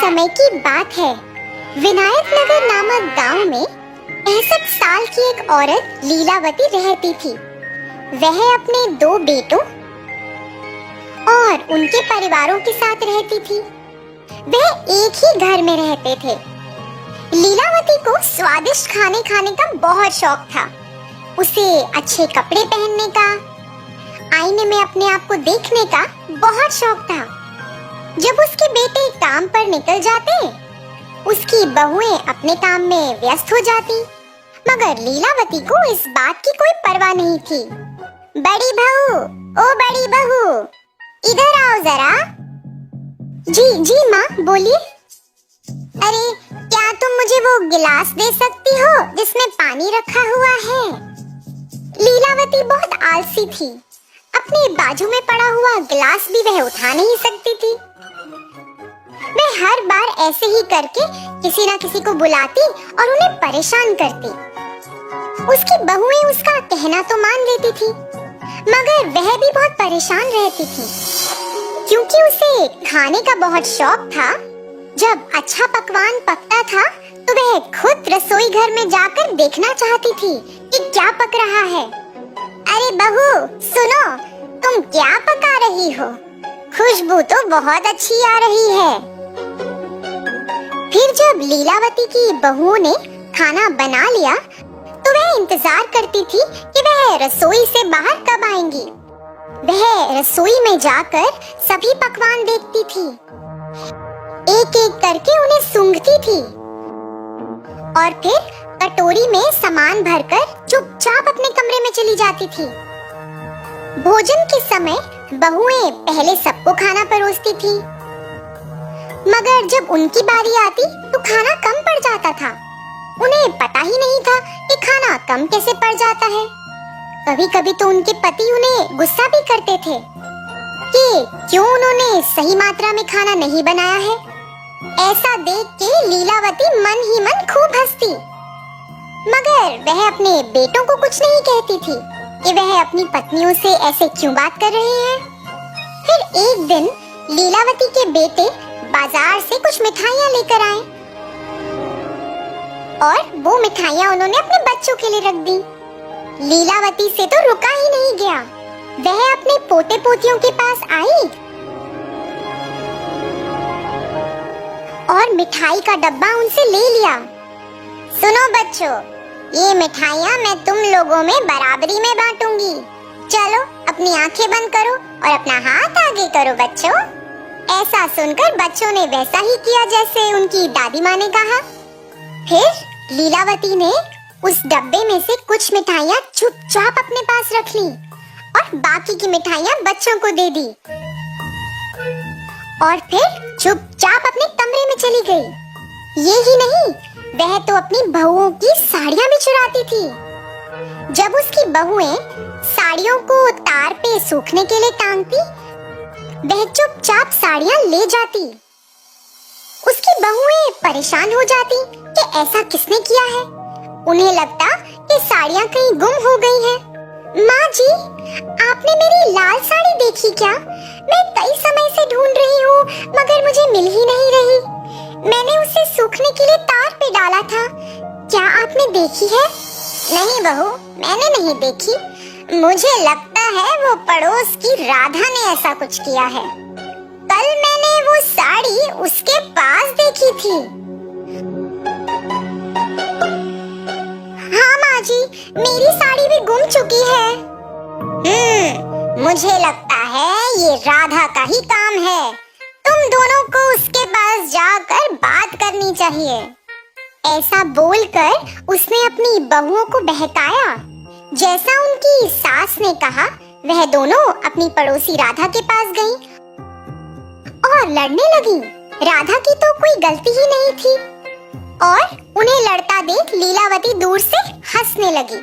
समय की बात है। विनायक नगर नामक गांव में 65 साल की एक औरत लीलावती रहती थी। वह अपने 2 बेटों और उनके परिवारों के साथ रहती थी। वह एक ही घर में रहते थे। लीलावती को स्वादिष्ट खाने खाने का बहुत शौक था। उसे अच्छे कपड़े पहनने का, आईने में अपने आप को देखने का बहुत शौक था। जब उसके बेटे काम पर निकल जाते, उसकी बहुएं अपने काम में व्यस्त हो जाती, मगर लीलावती को इस बात की कोई परवाह नहीं थी। बड़ी बहू, ओ बड़ी बहू, इधर आओ जरा। जी जी माँ, बोलिए। अरे क्या तुम मुझे वो गिलास दे सकती हो जिसमें पानी रखा हुआ है? लीलावती बहुत आलसी थी। अपने बाजू में पड़ा हुआ गिलास भी वह उठा नहीं सकती थी। वह हर बार ऐसे ही करके किसी न किसी को बुलाती और उन्हें परेशान करती। उसकी बहुएं उसका कहना तो मान लेती थी, मगर वह भी बहुत परेशान रहती थी, क्योंकि उसे खाने का बहुत शौक था। जब अच्छा पकवान पकता था तो वह खुद रसोई घर में जाकर देखना चाहती थी कि क्या पक रहा है। अरे बहू सुनो, तुम क्या पका रही हो? खुशबू तो बहुत अच्छी आ रही है। फिर जब लीलावती की बहू ने खाना बना लिया तो वह इंतजार करती थी कि वह रसोई से बाहर कब आएंगी। वह रसोई में जाकर सभी पकवान देखती थी, एक एक करके उन्हें सूंघती थी और फिर कटोरी में सामान भरकर चुपचाप अपने कमरे में चली जाती थी। भोजन के समय बहुएं पहले सबको खाना परोसती थी, मगर जब उनकी बारी आती तो खाना कम पड़ जाता था। उन्हें पता ही नहीं था कि खाना कम कैसे पड़ जाता है। कभी-कभी तो उनके पति उन्हें गुस्सा भी करते थे कि क्यों उन्होंने सही मात्रा में खाना नहीं बनाया है। ऐसा देख के लीलावती मन ही मन खूब हंसती, मगर वह अपने बेटों को कुछ नहीं कहती थी कि वह अपनी पत्नियों से ऐसे क्यों बात कर रहे हैं। फिर एक दिन लीलावती के बेटे बाजार से कुछ मिठाइयाँ लेकर आए और वो मिठाइयाँ उन्होंने अपने बच्चों के लिए रख दी। लीलावती से तो रुका ही नहीं गया। वह अपने पोते पोतियों के पास आई और मिठाई का डब्बा उनसे ले लिया। सुनो बच्चों, ये मिठाइयाँ मैं तुम लोगों में बराबरी में बांटूंगी। चलो अपनी आंखें बंद करो और अपना हाथ आगे करो बच्चों। ऐसा सुनकर बच्चों ने वैसा ही किया जैसे उनकी दादी माँ ने कहा। फिर लीलावती ने उस डब्बे में से कुछ मिठाइयाँ चुपचाप अपने पास रख ली और बाकी की मिठाइयाँ बच्चों को दे दी और फिर चुपचाप अपने कमरे में चली गई। ये ही नहीं, वह तो अपनी बहुओं की साड़ियाँ भी चुराती थी। जब उसकी बहुएं साड़ियों को तार पे सूखने के लिए टांगती, वह चुपचाप साड़ियाँ ले जाती। उसकी बहुएं परेशान हो जाती कि ऐसा किसने किया है। उन्हें लगता कि साड़ियाँ कहीं गुम हो गई हैं। माँ जी, आपने मेरी लाल साड़ी देखी क्या? मैं कई समय से ढूंढ रही हूँ, मगर मुझे मिल ही नहीं रही। मैंने उसे सूखने के लिए तार पे डाला था। क्या आपने देखी है? नहीं बहू, मैंने नहीं देखी। मुझे लगता है वो पड़ोस की राधा ने ऐसा कुछ किया है। कल मैंने वो साड़ी उसके पास देखी थी। हाँ माँ जी, मेरी साड़ी भी गुम चुकी है। मुझे लगता है ये राधा का ही काम है। तुम दोनों को उसके पास जाकर बात करनी चाहिए। ऐसा बोलकर उसने अपनी बहुओं को बहकाया। जैसा उनकी सास ने कहा, वह दोनों अपनी पड़ोसी राधा के पास गईं और लड़ने लगी। राधा की तो कोई गलती ही नहीं थी और उन्हें लड़ता देख लीलावती दूर से हंसने लगी।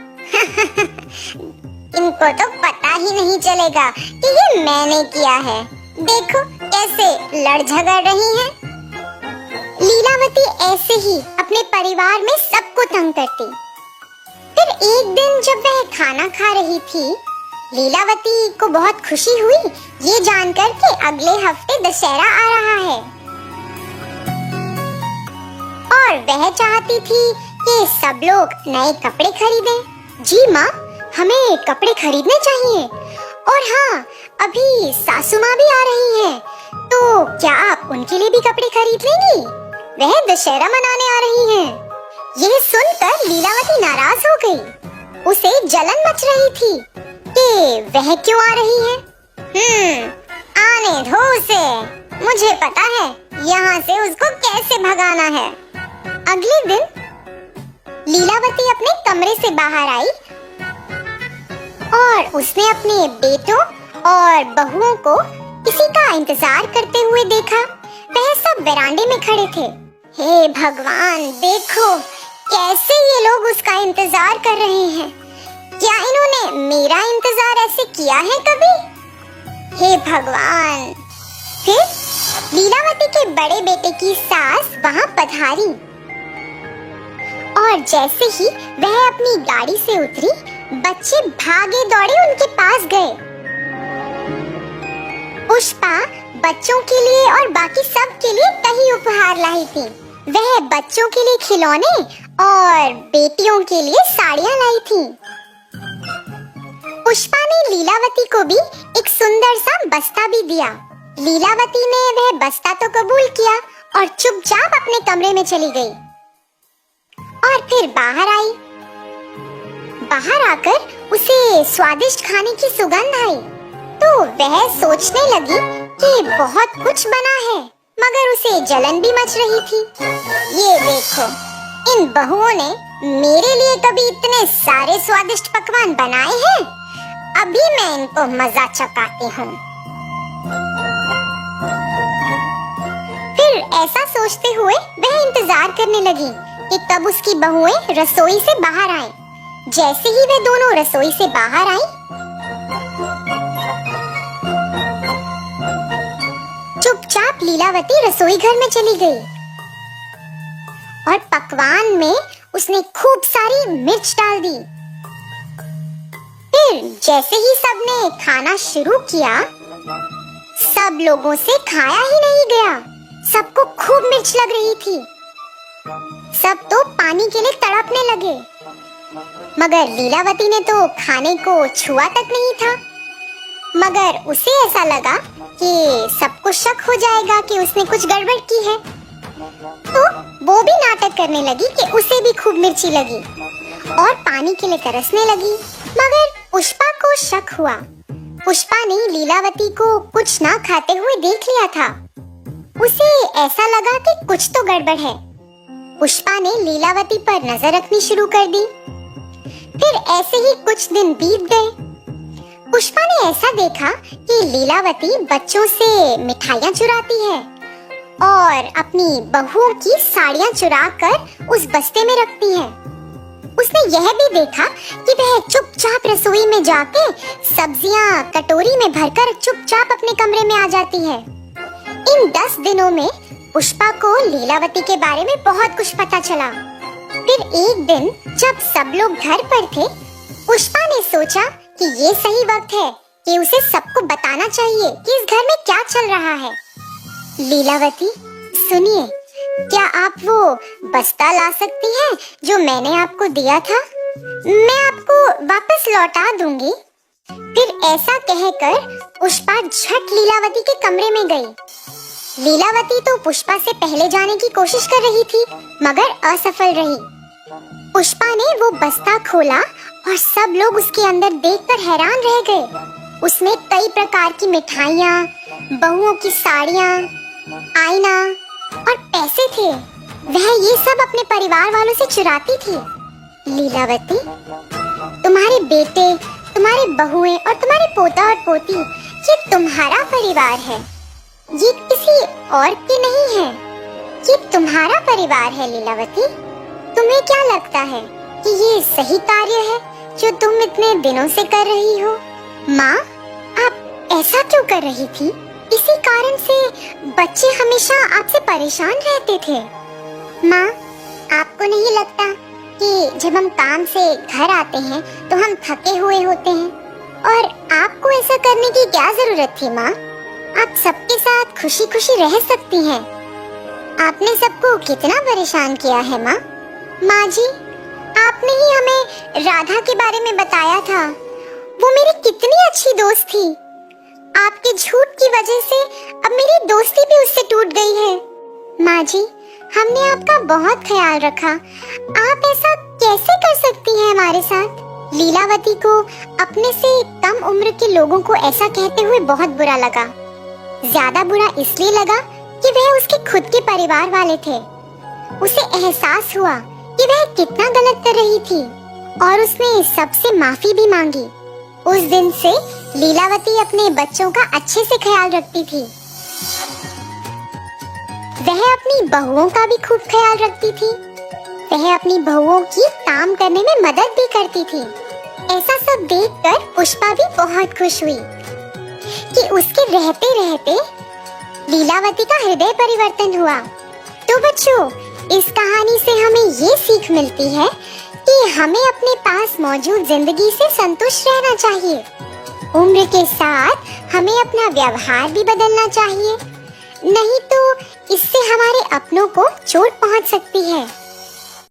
इनको तो पता ही नहीं चलेगा कि ये मैंने किया है। देखो कैसे लड़ झगड़ रही हैं। लीलावती ऐसे ही अपने परिवार में सबको तंग करती। फिर एक दिन जब वह खाना खा रही थी, लीलावती को बहुत खुशी हुई ये जानकर कि अगले हफ्ते दशहरा आ रहा है। और वह चाहती थी कि सब लोग नए कपड़े खरीदें। जी माँ, हमें कपड़े खरीदने चाहिए। और हाँ, अभी सासू माँ भी आ रही हैं, तो क्या आप उनके लिए भी कपड़े खरीद लेंगी? वह दशहरा मनाने आ रही हैं। यह सुनकर लीलावती नाराज हो गई। उसे जलन मच रही थी कि वह क्यों आ रही है। आने दो उसे, मुझे पता है यहाँ से उसको कैसे भगाना है। अगले दिन लीलावती अपने कमरे से बाहर आई और उसने अपने बेटों और बहुओं को किसी का इंतजार करते हुए देखा। वह सब वरांडे में खड़े थे। हे भगवान, देखो कैसे ये लोग उसका इंतजार कर रहे हैं। क्या इन्होंने मेरा इंतजार ऐसे किया है कभी? हे भगवान। फिर लीलावती के बड़े बेटे की सास वहां पधारी और जैसे ही वह अपनी गाड़ी से उतरी, बच्चे भागे दौड़े उनके पास गए। पुष्पा बच्चों के लिए और बाकी सब के लिए कई उपहार लाई थी। वह बच्चों के लिए खिलौने और बेटियों के लिए साड़ियां लाई थी। पुष्पा ने लीलावती को भी एक सुंदर सा बस्ता भी दिया। लीलावती ने वह बस्ता तो कबूल किया और चुपचाप अपने कमरे में चली गई और फिर बाहर आई। बाहर आकर उसे स्वादिष्ट खाने की सुगंध आई, तो वह सोचने लगी कि बहुत कुछ बना है, मगर उसे जलन भी मच रही थी। ये देखो, इन बहुओं ने मेरे लिए कभी इतने सारे स्वादिष्ट पकवान बनाए हैं। अभी मैं इनको मजा चखाती हूँ। फिर ऐसा सोचते हुए वह इंतजार करने लगी कि कब उसकी बहुएं रसोई से बाहर आएं। जैसे ही वे दोनों रसोई से बाहर आई, चुपचाप लीलावती रसोई घर में चली गई और पकवान में उसने खूब सारी मिर्च डाल दी। फिर जैसे ही सबने खाना शुरू किया, सब लोगों से खाया ही नहीं गया। सबको खूब मिर्च लग रही थी। सब तो पानी के लिए तड़पने लगे, मगर लीलावती ने तो खाने को छुआ तक नहीं था। मगर उसे ऐसा लगा कि सबको शक हो जाएगा कि उसने कुछ गड़बड़ की है, तो वो भी नाटक करने लगी कि उसे भी खूब मिर्ची लगी और पानी के लिए तरसने लगी। मगर पुष्पा को शक हुआ। पुष्पा ने लीलावती को कुछ ना खाते हुए देख लिया था। उसे ऐसा लगा कि कुछ तो गड़बड़ है। पुष्पा ने लीलावती पर नजर रखनी शुरू कर दी। फिर ऐसे ही कुछ दिन बीत गए। पुष्पा ने ऐसा देखा कि लीलावती बच्चों से मिठाइयाँ चुराती है और अपनी बहुओं की साड़ियाँ चुराकर उस बस्ते में रखती है। उसने यह भी देखा कि वह चुपचाप रसोई में जाके सब्जियाँ कटोरी में भरकर चुपचाप अपने कमरे में आ जाती है। इन 10 दिनों में पुष्पा को लीलावती के बारे में बहुत कुछ पता चला। फिर एक दिन जब सब लोग घर पर थे, पुष्पा ने सोचा कि ये सही वक्त है कि उसे सबको बताना चाहिए कि इस घर में क्या चल रहा है। लीलावती, सुनिए, क्या आप वो बस्ता ला सकती हैं जो मैंने आपको दिया था? मैं आपको वापस लौटा दूंगी। फिर ऐसा कहकर पुष्पा झट लीलावती के कमरे में गई। लीलावती तो पुष्पा से पहले जाने की कोशिश कर रही थी, मगर असफल रही। पुष्पा ने वो बस्ता खोला और सब लोग उसके अंदर देखकर हैरान रह गए। उसमें कई प्रकार की मिठाइयाँ, बहुओं की साड़ियाँ, आईना और पैसे थे। वह ये सब अपने परिवार वालों से चुराती थी। लीलावती, तुम्हारे बेटे, तुम्हारी बहुएं और तुम्हारे पोता और पोती, ये तुम्हारा परिवार है, ये किसी और की नहीं है। ये तुम्हारा परिवार है। लीलावती, तुम्हें क्या लगता है कि ये सही कार्य है जो तुम इतने दिनों से कर रही हो? माँ, आप ऐसा क्यों कर रही थी? इसी कारण से बच्चे हमेशा आपसे परेशान रहते थे। माँ, आपको नहीं लगता कि जब हम काम से घर आते हैं तो हम थके हुए होते हैं, और आपको ऐसा करने की क्या जरूरत थी? माँ, आप सबके साथ खुशी खुशी रह सकती हैं। आपने सबको कितना परेशान किया है माँ। माँ जी, आपने ही हमें राधा के बारे में बताया था। वो मेरी कितनी अच्छी दोस्त थी। आपके झूठ की वजह से अब मेरी दोस्ती भी उससे टूट गई है। माँ जी, हमने आपका बहुत ख्याल रखा। आप ऐसा कैसे कर सकती हैं हमारे साथ? लीलावती को अपने से कम उम्र के लोगों को ऐसा कहते हुए बहुत बुरा लगा। ज्यादा बुरा इसलिए लगा कि वह उसके खुद के परिवार वाले थे। उसे एहसास हुआ कि वह कितना गलत कर रही थी और उसने सबसे माफी भी मांगी। उस दिन से लीलावती अपने बच्चों का अच्छे से ख्याल रखती थी। वह अपनी बहुओं का भी खूब ख्याल रखती थी। वह अपनी बहुओं की काम करने में मदद भी करती थी। ऐसा सब देखकर पुष्पा भी बहुत खुश हुई कि उसके रहते रहते लीलावती का हृदय परिवर्तन हुआ। तो बच्चों, इस कहानी से हमें ये सीख मिलती है कि हमें अपने पास मौजूद जिंदगी से संतुष्ट रहना चाहिए। उम्र के साथ हमें अपना व्यवहार भी बदलना चाहिए, नहीं तो इससे हमारे अपनों को चोट पहुंच सकती है।